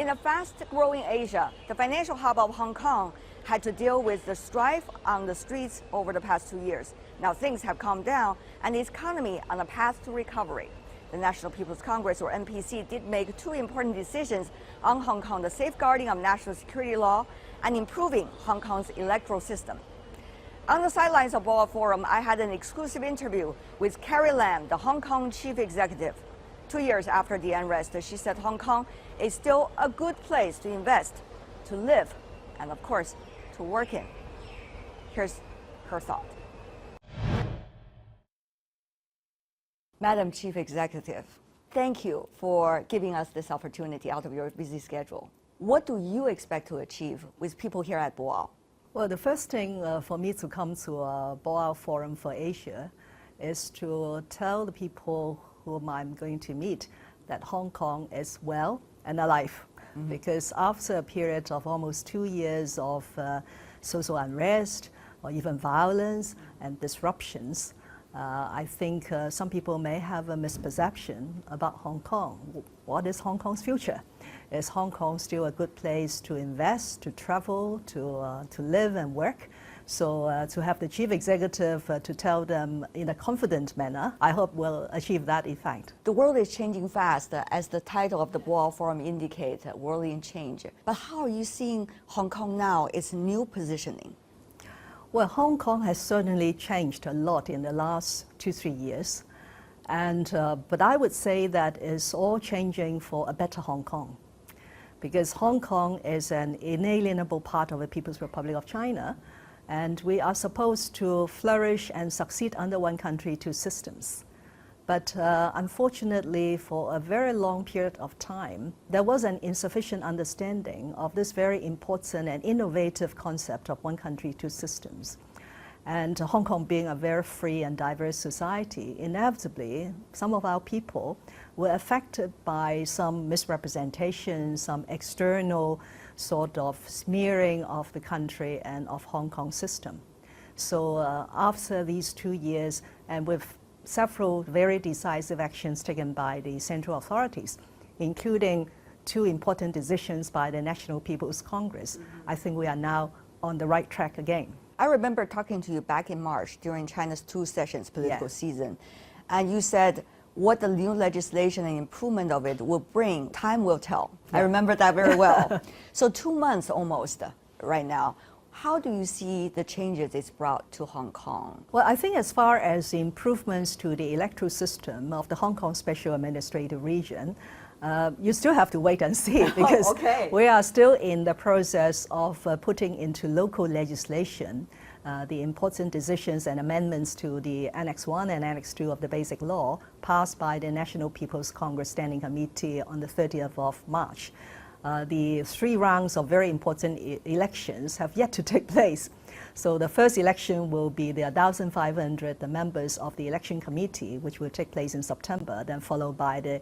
In a fast-growing Asia, the financial hub of Hong Kong had to deal with the strife on the streets over the past 2 years. Now things have calmed down and the economy on a path to recovery. The National People's Congress, or NPC, did make two important decisions on Hong Kong: the safeguarding of national security law and improving Hong Kong's electoral system. On the sidelines of Boao Forum, I had an exclusive interview with Carrie Lam, the Hong Kong chief executive. 2 years after the unrest, she said Hong Kong is still a good place to invest, to live, and of course, to work in. Here's her thought. Madam Chief Executive, thank you for giving us this opportunity out of your busy schedule. What do you expect to achieve with people here at Boao? Well, the first thing for me to come to Boao Forum for Asia is to tell the people whom I'm going to meet that Hong Kong is well and alive. Mm-hmm. Because after a period of almost 2 years of social unrest or even violence and disruptions, I think some people may have a misperception about Hong Kong. What is Hong Kong's future? Is Hong Kong still a good place to invest, to travel, to live and work? So to have the chief executive to tell them in a confident manner, I hope will achieve that effect. The world is changing fast, as the title of the Boao Forum indicates, world in change. But how are you seeing Hong Kong now, its new positioning? Well, Hong Kong has certainly changed a lot in the last 2-3 years. And, but I would say that it's all changing for a better Hong Kong. Because Hong Kong is an inalienable part of the People's Republic of China, and we are supposed to flourish and succeed under one country, two systems. But unfortunately, for a very long period of time, there was an insufficient understanding of this very important and innovative concept of one country, two systems. And Hong Kong being a very free and diverse society, inevitably, some of our people were affected by some misrepresentation, some external sort of smearing of the country and of Hong Kong system. So after these 2 years, and with several very decisive actions taken by the central authorities, including 2 important decisions by the National People's Congress, I think we are now on the right track again. I remember talking to you back in March during China's 2 sessions political Yes. season, and you said what the new legislation and improvement of it will bring, time will tell. Yeah. I remember that very well. So 2 months almost right now. How do you see the changes it's brought to Hong Kong? Well, I think as far as the improvements to the electoral system of the Hong Kong Special Administrative Region, you still have to wait and see, because we are still in the process of putting into local legislation the important decisions and amendments to the Annex 1 and Annex 2 of the Basic Law passed by the National People's Congress Standing Committee on the 30th of March. The 3 rounds of very important elections have yet to take place. So the first election will be the 1,500 members of the election committee, which will take place in September, then followed by the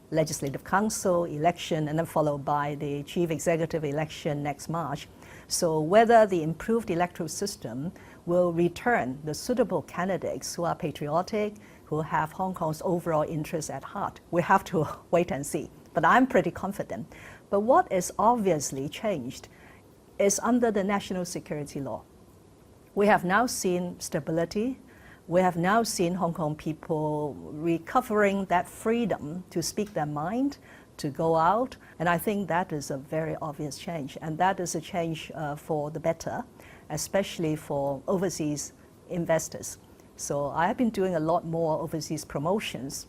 Legislative Council election, and then followed by the Chief Executive election next March. So whether the improved electoral system will return the suitable candidates who are patriotic, who have Hong Kong's overall interests at heart, we have to wait and see. But I'm pretty confident. But what is obviously changed is under the national security law. We have now seen stability. We have now seen Hong Kong people recovering that freedom to speak their mind, to go out, and I think that is a very obvious change, and that is a change for the better, especially for overseas investors. So I have been doing a lot more overseas promotions,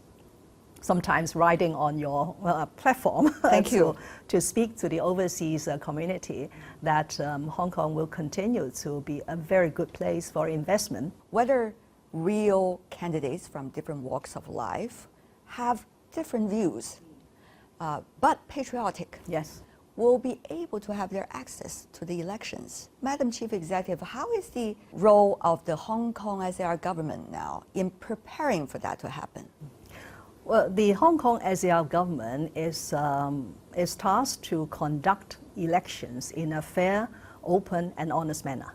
sometimes riding on your platform Thank you. to speak to the overseas community that Hong Kong will continue to be a very good place for investment. Whether real candidates from different walks of life have different views, but patriotic, yes, will be able to have their access to the elections. Madam Chief Executive, how is the role of the Hong Kong SAR government now in preparing for that to happen? Well, the Hong Kong SAR government is tasked to conduct elections in a fair, open and honest manner.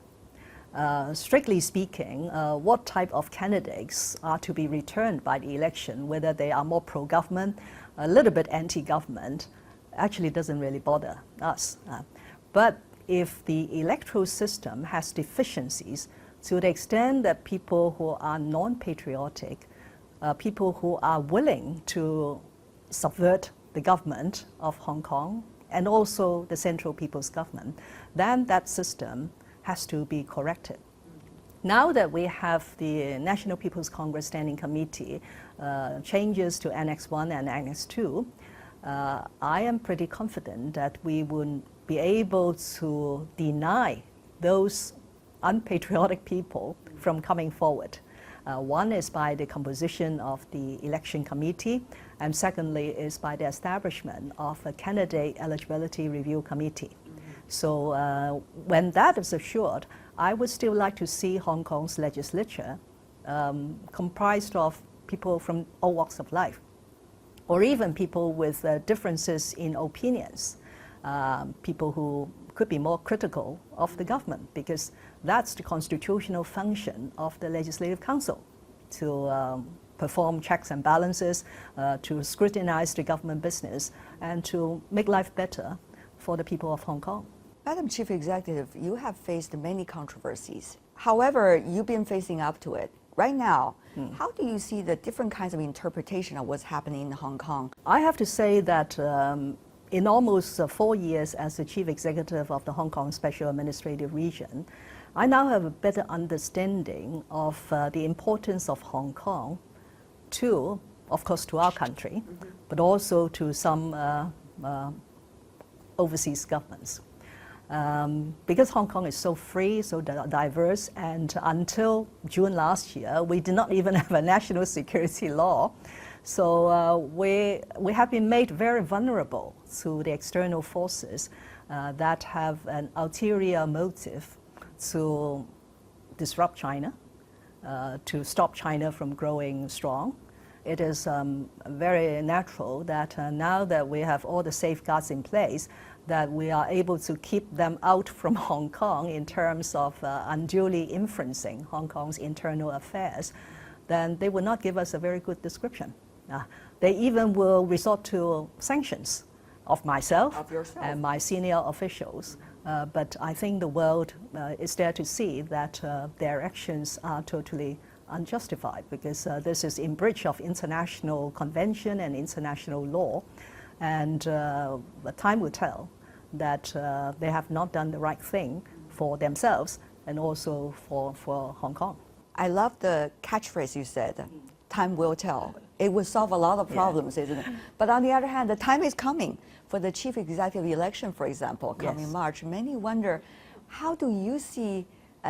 Strictly speaking, what type of candidates are to be returned by the election, whether they are more pro-government, a little bit anti-government, actually doesn't really bother us. But if the electoral system has deficiencies to the extent that people who are non-patriotic, people who are willing to subvert the government of Hong Kong and also the Central People's Government, then that system has to be corrected. Now that we have the National People's Congress Standing Committee changes to Annex 1 and Annex 2, I am pretty confident that we will be able to deny those unpatriotic people from coming forward. One is by the composition of the election committee, and secondly is by the establishment of a candidate eligibility review committee. So when that is assured, I would still like to see Hong Kong's legislature comprised of people from all walks of life, or even people with differences in opinions, people who could be more critical of the government, because that's the constitutional function of the Legislative Council, to perform checks and balances, to scrutinize the government business, and to make life better for the people of Hong Kong. Madam Chief Executive, you have faced many controversies. However, you've been facing up to it. Right now, how do you see the different kinds of interpretation of what's happening in Hong Kong? I have to say that in almost 4 years as the Chief Executive of the Hong Kong Special Administrative Region, I now have a better understanding of the importance of Hong Kong to, of course, to our country, but also to some overseas governments. Because Hong Kong is so free, so diverse, and until June last year, we did not even have a national security law. So we have been made very vulnerable to the external forces that have an ulterior motive to disrupt China, to stop China from growing strong. It is very natural that now that we have all the safeguards in place, that we are able to keep them out from Hong Kong in terms of unduly influencing Hong Kong's internal affairs, then they will not give us a very good description. They even will resort to sanctions of myself and my senior officials. But I think the world is there to see that their actions are totally unjustified, because this is in breach of international convention and international law. And time will tell that they have not done the right thing for themselves and also for Hong Kong. I love the catchphrase you said, time will tell. It will solve a lot of problems, isn't it? But on the other hand, the time is coming for the chief executive election, for example, coming March. Many wonder, how do you see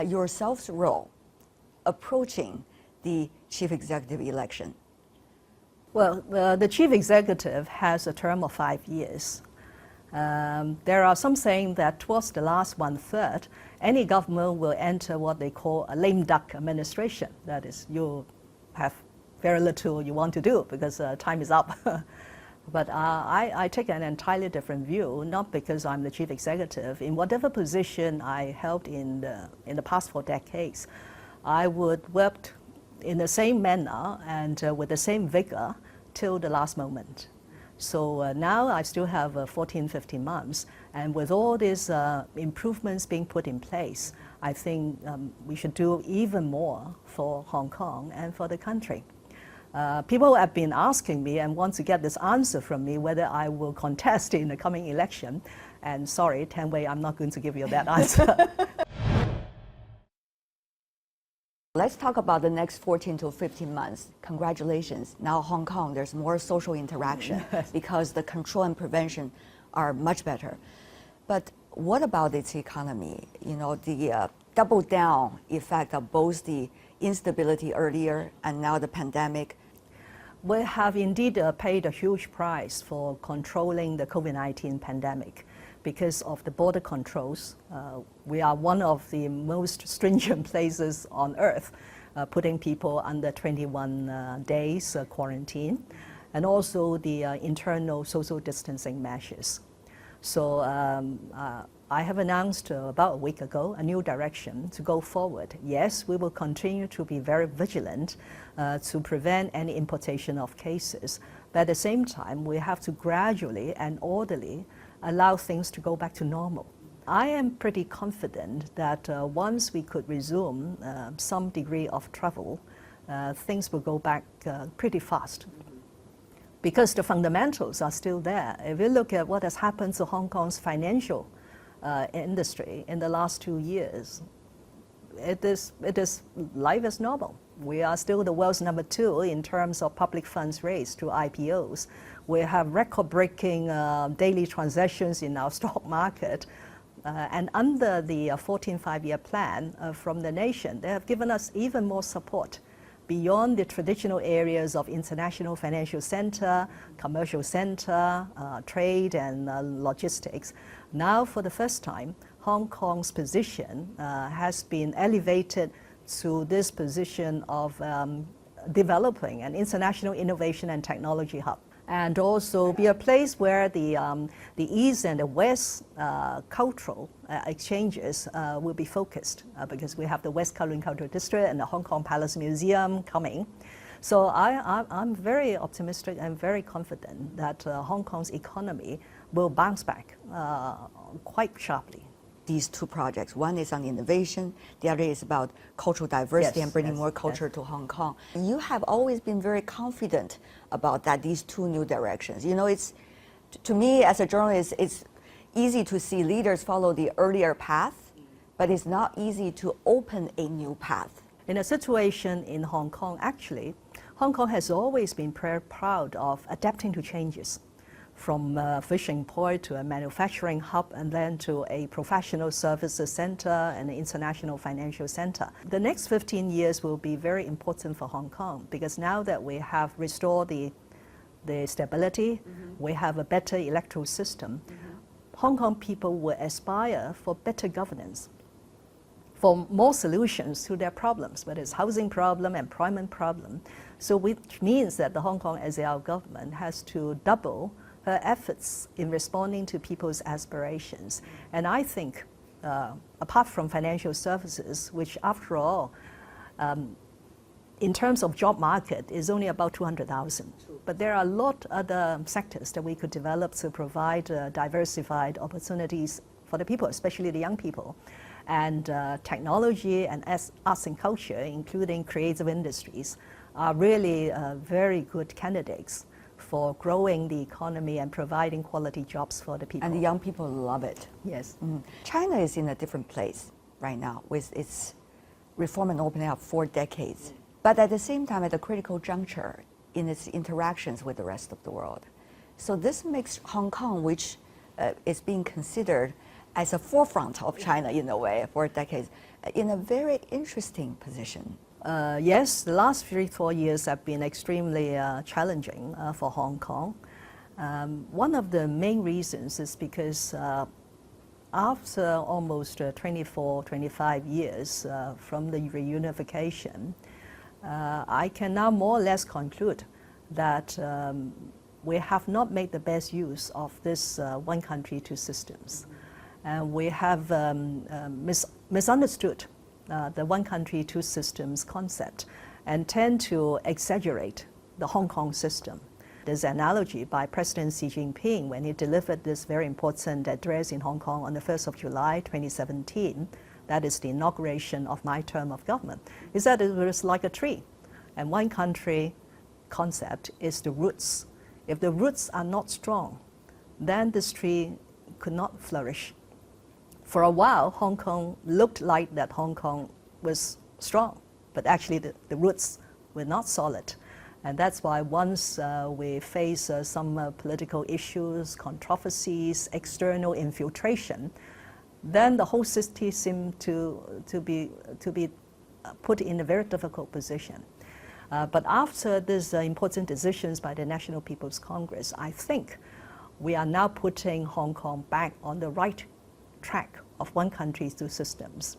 yourself's role approaching the chief executive election? Well, the chief executive has a term of 5 years. There are some saying that towards the last 1/3, any government will enter what they call a lame duck administration. That is, you have very little you want to do because time is up. But I take an entirely different view, not because I'm the chief executive. In whatever position I held in the past 4 decades, I would work in the same manner and with the same vigor till the last moment. So now I still have 14, 15 months, and with all these improvements being put in place, I think we should do even more for Hong Kong and for the country. People have been asking me and want to get this answer from me whether I will contest in the coming election, and sorry, Tian Wei, I'm not going to give you that answer. Let's talk about the next 14 to 15 months. Congratulations. Now Hong Kong, there's more social interaction because the control and prevention are much better. But what about its economy? You know, the double down effect of both the instability earlier and now the pandemic. We have indeed paid a huge price for controlling the COVID-19 pandemic. Because of the border controls, we are one of the most stringent places on earth, putting people under 21 days quarantine, and also the internal social distancing measures. So I have announced about a week ago a new direction to go forward. Yes, we will continue to be very vigilant to prevent any importation of cases, But at the same time, we have to gradually and orderly allow things to go back to normal. I am pretty confident that once we could resume some degree of travel, things will go back pretty fast. Because the fundamentals are still there. If you look at what has happened to Hong Kong's financial industry in the last 2 years, it is life as normal. We are still the world's number 2 in terms of public funds raised through IPOs. We have record-breaking daily transactions in our stock market. And under the 14th five-year plan from the nation, they have given us even more support beyond the traditional areas of international financial center, commercial center, trade and logistics. Now, for the first time, Hong Kong's position has been elevated to this position of developing an international innovation and technology hub, and also be a place where the East and the West cultural exchanges will be focused, because we have the West Kowloon Cultural District and the Hong Kong Palace Museum coming. So I'm very optimistic and very confident that Hong Kong's economy will bounce back quite sharply. These 2 projects, one is on innovation, the other is about cultural diversity and bringing more culture to Hong Kong. You have always been very confident about that, these 2 new directions. You know, to me as a journalist, it's easy to see leaders follow the earlier path, but it's not easy to open a new path. In a situation in Hong Kong, actually, Hong Kong has always been very proud of adapting to changes. From a fishing port to a manufacturing hub and then to a professional services center and an international financial center. The next 15 years will be very important for Hong Kong because now that we have restored the stability, we have a better electoral system, Hong Kong people will aspire for better governance, for more solutions to their problems, whether it's housing problem, employment problem. So which means that the Hong Kong SAR government has to double her efforts in responding to people's aspirations. And I think, apart from financial services, which after all, in terms of job market, is only about 200,000. But there are a lot other sectors that we could develop to provide diversified opportunities for the people, especially the young people. And technology and arts and culture, including creative industries, are really very good candidates for growing the economy and providing quality jobs for the people. And the young people love it. Yes. China is in a different place right now with its reform and opening up 4 decades. But at the same time, at a critical juncture in its interactions with the rest of the world. So this makes Hong Kong, which is being considered as a forefront of China in a way for decades, in a very interesting position. Yes, the last 3-4 years have been extremely challenging for Hong Kong. One of the main reasons is because after almost 24-25 years from the reunification, I can now more or less conclude that we have not made the best use of this one country, 2 systems. And we have misunderstood the one country, 2 systems concept and tend to exaggerate the Hong Kong system. There's an analogy by President Xi Jinping when he delivered this very important address in Hong Kong on the 1st of July 2017. That is the inauguration of my term of government. He said it was like a tree, and one country concept is the roots. If the roots are not strong, then this tree could not flourish. For a while, Hong Kong looked like that Hong Kong was strong, but actually the roots were not solid. And that's why once we face some political issues, controversies, external infiltration, then the whole city seemed to be put in a very difficult position. But after these important decisions by the National People's Congress, I think we are now putting Hong Kong back on the right track of one country, 2 systems.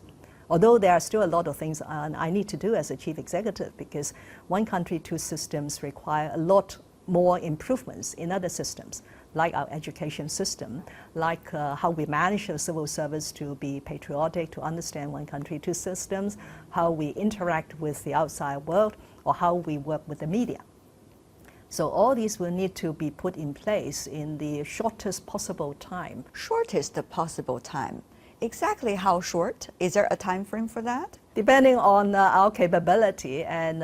Although there are still a lot of things I need to do as a chief executive, because one country, 2 systems require a lot more improvements in other systems, like our education system, like how we manage the civil service to be patriotic, to understand one country, 2 systems, how we interact with the outside world, or how we work with the media. So all these will need to be put in place in the shortest possible time. Shortest possible time. Exactly how short? Is there a time frame for that? Depending on our capability and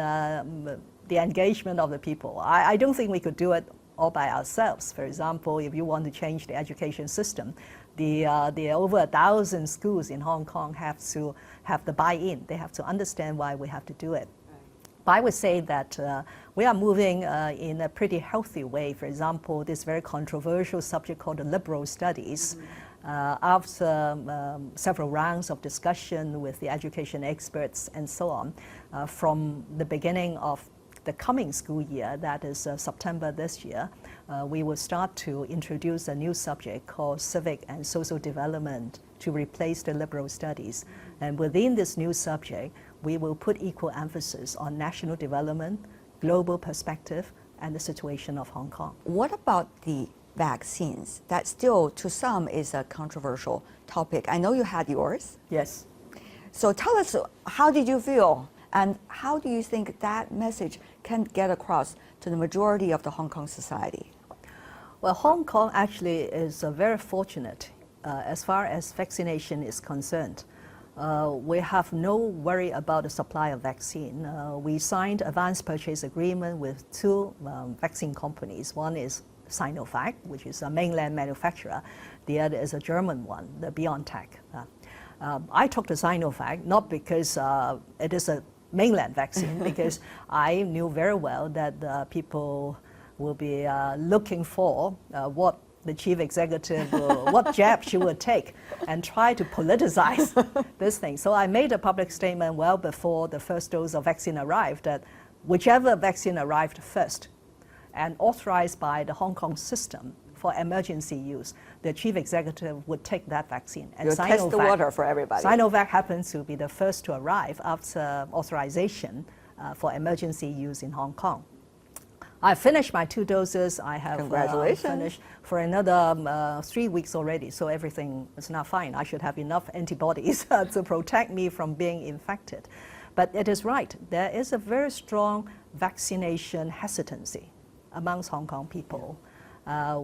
the engagement of the people. I don't think we could do it all by ourselves. For example, if you want to change the education system, the over 1,000 schools in Hong Kong have to have the buy-in. They have to understand why we have to do it. But I would say that we are moving in a pretty healthy way. For example, this very controversial subject called the liberal studies. After several rounds of discussion with the education experts and so on, from the beginning of the coming school year, that is September this year, we will start to introduce a new subject called civic and social development to replace the liberal studies. And within this new subject, we will put equal emphasis on national development, global perspective, and the situation of Hong Kong. What about the vaccines? That still, to some, is a controversial topic. I know you had yours. Yes. So tell us, how did you feel? And how do you think that message can get across to the majority of the Hong Kong society? Well, Hong Kong actually is very fortunate as far as vaccination is concerned. We have no worry about the supply of vaccine. We signed advance purchase agreement with two vaccine companies. One is Sinovac, which is a mainland manufacturer. The other is a German one, the BioNTech. I took the Sinovac not because it is a mainland vaccine, because I knew very well that people will be looking for what the chief executive, what jab she would take, and try to politicize this thing. So I made a public statement well before the first dose of vaccine arrived that whichever vaccine arrived first and authorized by the Hong Kong system for emergency use, the chief executive would take that vaccine. And you'll test the water for everybody. Sinovac happens to be the first to arrive after authorization for emergency use in Hong Kong. I finished my 2 doses. I have finished for another 3 weeks already, so everything is now fine. I should have enough antibodies to protect me from being infected. But it is right, there is a very strong vaccination hesitancy amongst Hong Kong people,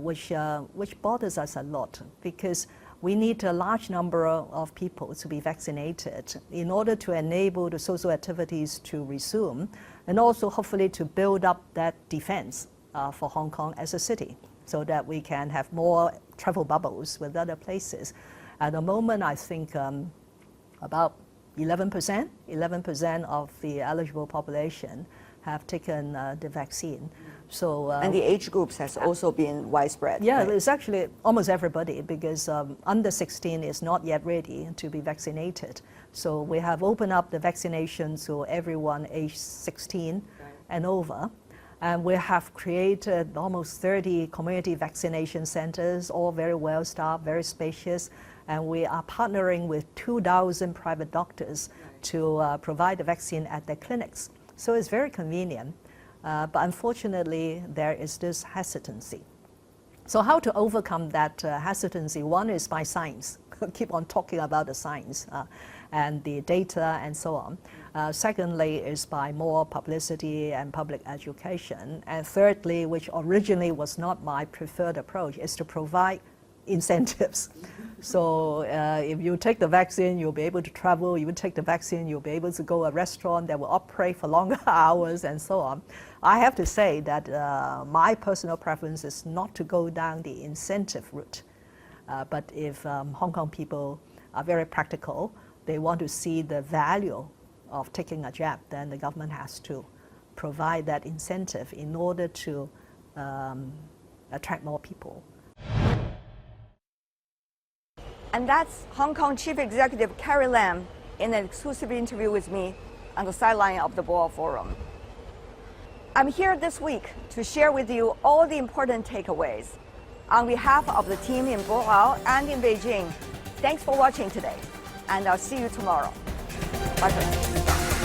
which bothers us a lot, because we need a large number of people to be vaccinated in order to enable the social activities to resume, and also hopefully to build up that defense for Hong Kong as a city, so that we can have more travel bubbles with other places. At the moment, I think about 11% of the eligible population have taken the vaccine. So, and the age groups has also been widespread. Yeah, right? It's actually almost everybody, because under 16 is not yet ready to be vaccinated. So we have opened up the vaccination to everyone aged 16 and over. And we have created almost 30 community vaccination centers, all very well staffed, very spacious. And we are partnering with 2,000 private doctors to provide the vaccine at their clinics. So it's very convenient. But unfortunately, there is this hesitancy. So how to overcome that hesitancy? One is by science. Keep on talking about the science and the data and so on. Secondly is by more publicity and public education. And thirdly, which originally was not my preferred approach, is to provide incentives. So if you take the vaccine, you'll be able to travel. If you take the vaccine, you'll be able to go to a restaurant that will operate for longer hours and so on. I have to say that my personal preference is not to go down the incentive route. But if Hong Kong people are very practical, they want to see the value of taking a jab, then the government has to provide that incentive in order to attract more people. And that's Hong Kong Chief Executive Carrie Lam in an exclusive interview with me on the sideline of the Boao Forum. I'm here this week to share with you all the important takeaways. On behalf of the team in Boao and in Beijing, thanks for watching today, and I'll see you tomorrow. Bye for now.